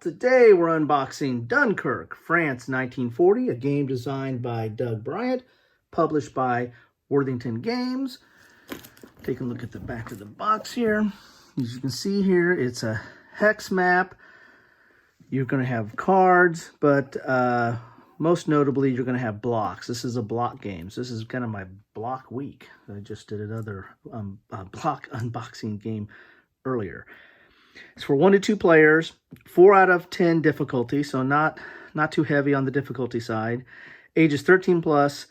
Today we're unboxing Dunkirk, France 1940, a game designed by Doug Bryant, published by Worthington Games. Take a look at the back of the box here. As you can see here, it's a hex map. You're going to have cards, but most notably, you're going to have blocks. This is a block game. So this is kind of my block week. I just did another block unboxing game earlier. It's for 1 to 2 players, 4 out of 10 difficulty, so not too heavy on the difficulty side. Ages 13 plus,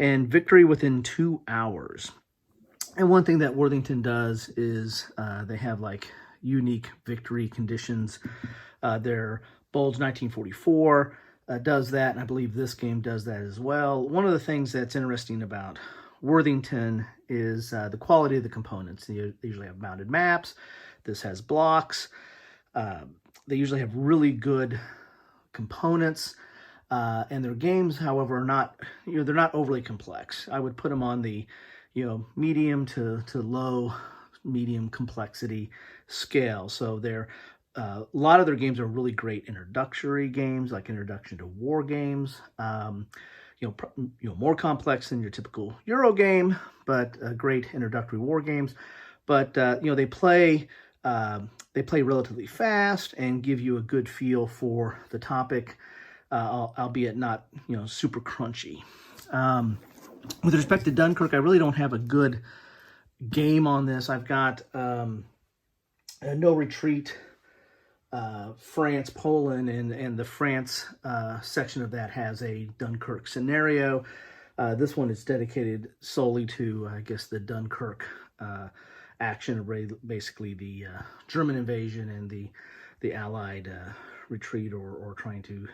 and victory within 2 hours. And one thing that Worthington does is they have like unique victory conditions. Their Bulge 1944 does that, and I believe this game does that as well. One of the things that's interesting about Worthington is the quality of the components. They usually have mounted maps. This has blocks. They usually have really good components, and their games, however, are not, they're not overly complex. I would put them on the, medium to low, medium complexity scale. So they're a lot of their games are really great introductory games, like Introduction to War games. More complex than your typical Euro game, but great introductory war games. But they play relatively fast and give you a good feel for the topic, albeit not super crunchy. With respect to Dunkirk, I really don't have a good game on this. I've got No Retreat, France, Poland, and the France section of that has a Dunkirk scenario. This one is dedicated solely to, I guess, the Dunkirk action, basically the German invasion and the Allied retreat, or trying to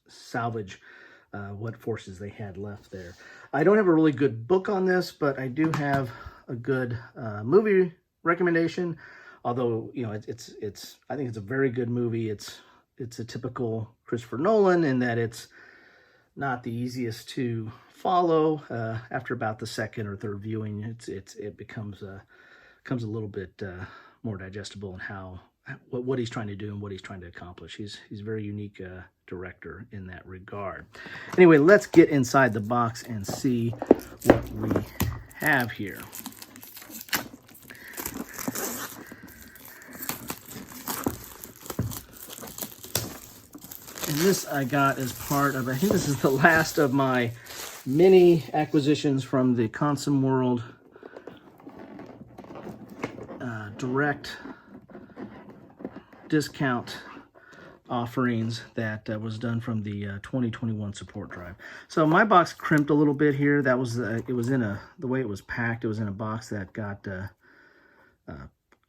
salvage what forces they had left there. I don't have a really good book on this, but I do have a good movie recommendation. Although I think it's a very good movie. It's a typical Christopher Nolan in that it's not the easiest to follow. After about the second or third viewing, it becomes a little bit more digestible in what he's trying to do and what he's trying to accomplish. He's a very unique director in that regard. Anyway, let's get inside the box and see what we have here. And this I got as part of, I think this is the last of my mini acquisitions from the Consum World direct discount offerings that was done from the 2021 support drive. So my box crimped a little bit here. That was it was in the way it was packed. It was in a box that got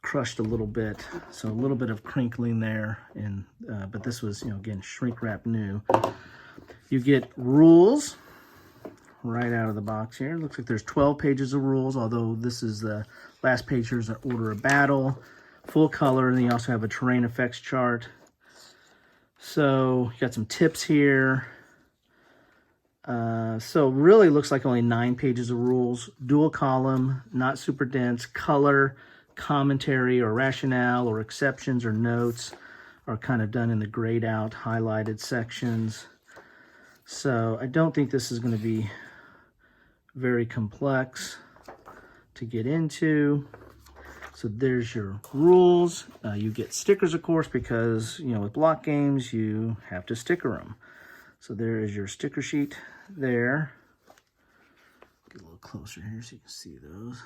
crushed a little bit, so a little bit of crinkling there. And but this was again shrink wrap new. You get rules right out of the box here. It looks like there's 12 pages of rules, although this is the last page. Here's an order of battle, full color, and then you also have a terrain effects chart. So you got some tips here. So really looks like only 9 pages of rules, dual column, not super dense, color, commentary or rationale or exceptions or notes are kind of done in the grayed out highlighted sections. So I don't think this is going to be very complex to get into. So there's your rules. You get stickers, of course, because with block games you have to sticker them. So there is your sticker sheet there. Get a little closer here so you can see those.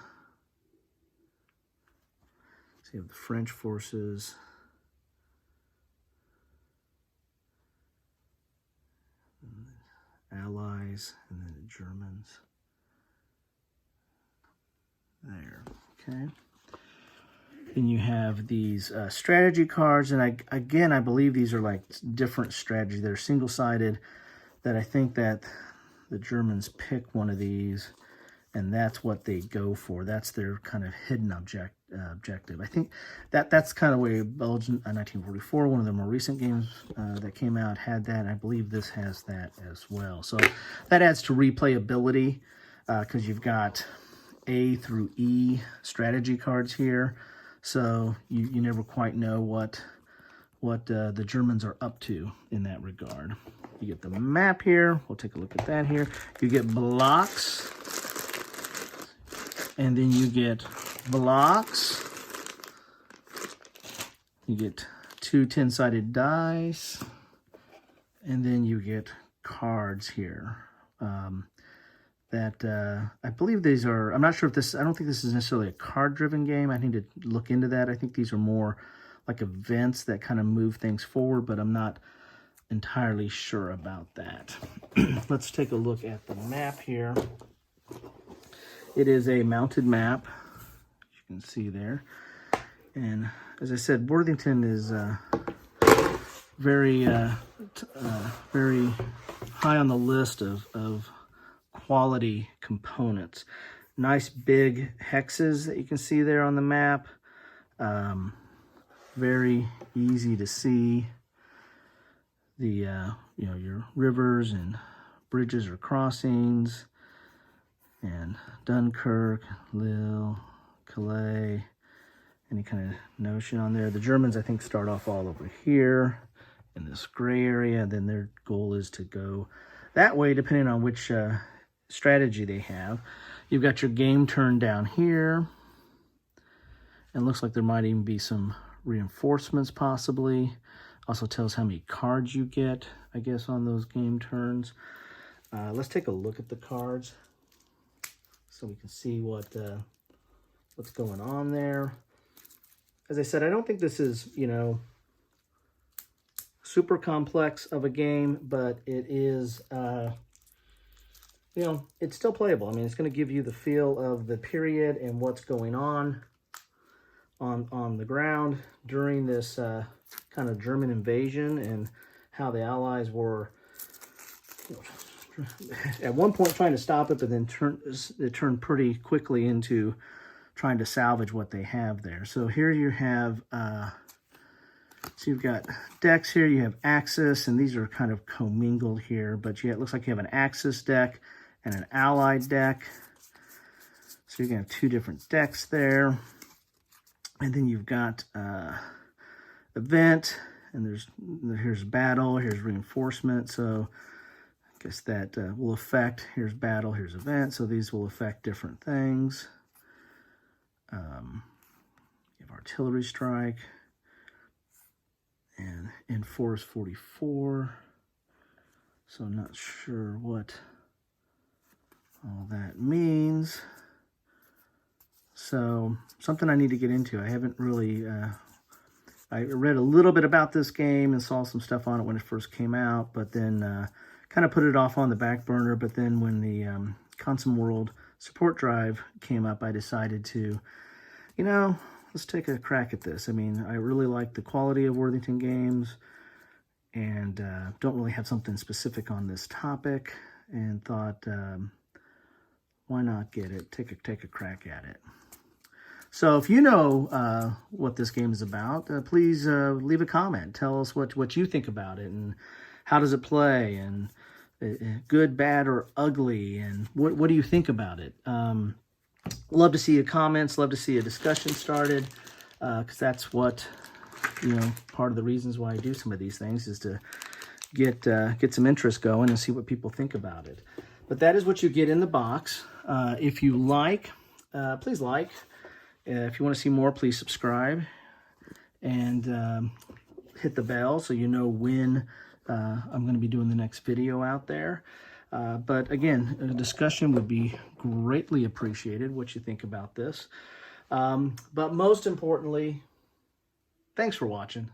So you have the French forces, and the Allies, and then the Germans. There, okay. Then you have these strategy cards, and I believe these are like different strategies. They're single-sided, that I think that the Germans pick one of these, and that's what they go for. That's their kind of hidden objective. I think that's kind of where Belgium 1944, one of the more recent games that came out, had that. I believe this has that as well. So that adds to replayability because you've got A through E strategy cards here. So you never quite know what what the Germans are up to in that regard. You get the map here. We'll take a look at that here. You get blocks. And then you get blocks. You get 2 10-sided dice. And then you get cards here. I believe these are, I'm not sure if this, I don't think this is necessarily a card-driven game. I need to look into that. I think these are more like events that kind of move things forward, but I'm not entirely sure about that. Let's take a look at the map here. It is a mounted map, as you can see there. And as I said, Worthington is very high on the list of quality components. Nice big hexes that you can see there on the map. Very easy to see the you know, your rivers and bridges or crossings, and Dunkirk, Lille, Calais, any kind of notion on there. The Germans, I think, start off all over here in this gray area, and then their goal is to go that way depending on which strategy they have. You've got your game turn down here, and it looks like there might even be some reinforcements possibly. Also tells how many cards you get, I guess, on those game turns. Let's take a look at the cards so we can see what's going on there. As I said, I don't think this is, you know, super complex of a game, but it is, you know, it's still playable. I mean, it's going to give you the feel of the period and what's going on the ground during this kind of German invasion, and how the Allies were, you know, at one point trying to stop it, but then it turned pretty quickly into trying to salvage what they have there. So here you have, so you've got decks here, you have Axis, and these are kind of commingled here, but it looks like you have an Axis deck and an Allied deck. So you're going to have 2 different decks there. And then you've got event, and here's battle, here's reinforcement. So I guess that will affect, here's battle, here's event. So these will affect different things. You have artillery strike and enforce 44. So I'm not sure what all that means. So something I need to get into. I haven't really, I read a little bit about this game and saw some stuff on it when it first came out, but then kind of put it off on the back burner. But then when the Consum World support drive came up, I decided to, you know, let's take a crack at this. I mean, I really like the quality of Worthington games, and don't really have something specific on this topic, and thought, why not get it, take a crack at it. So if you know what this game is about, please leave a comment. Tell us what you think about it, and how does it play, and good, bad, or ugly, and what do you think about it? Love to see your comments, love to see a discussion started, because that's what, you know, part of the reasons why I do some of these things is to get some interest going and see what people think about it. But that is what you get in the box. If you like, please like. If you want to see more, please subscribe, and hit the bell so you know when I'm going to be doing the next video out there. But again, a discussion would be greatly appreciated, what you think about this. But most importantly, thanks for watching.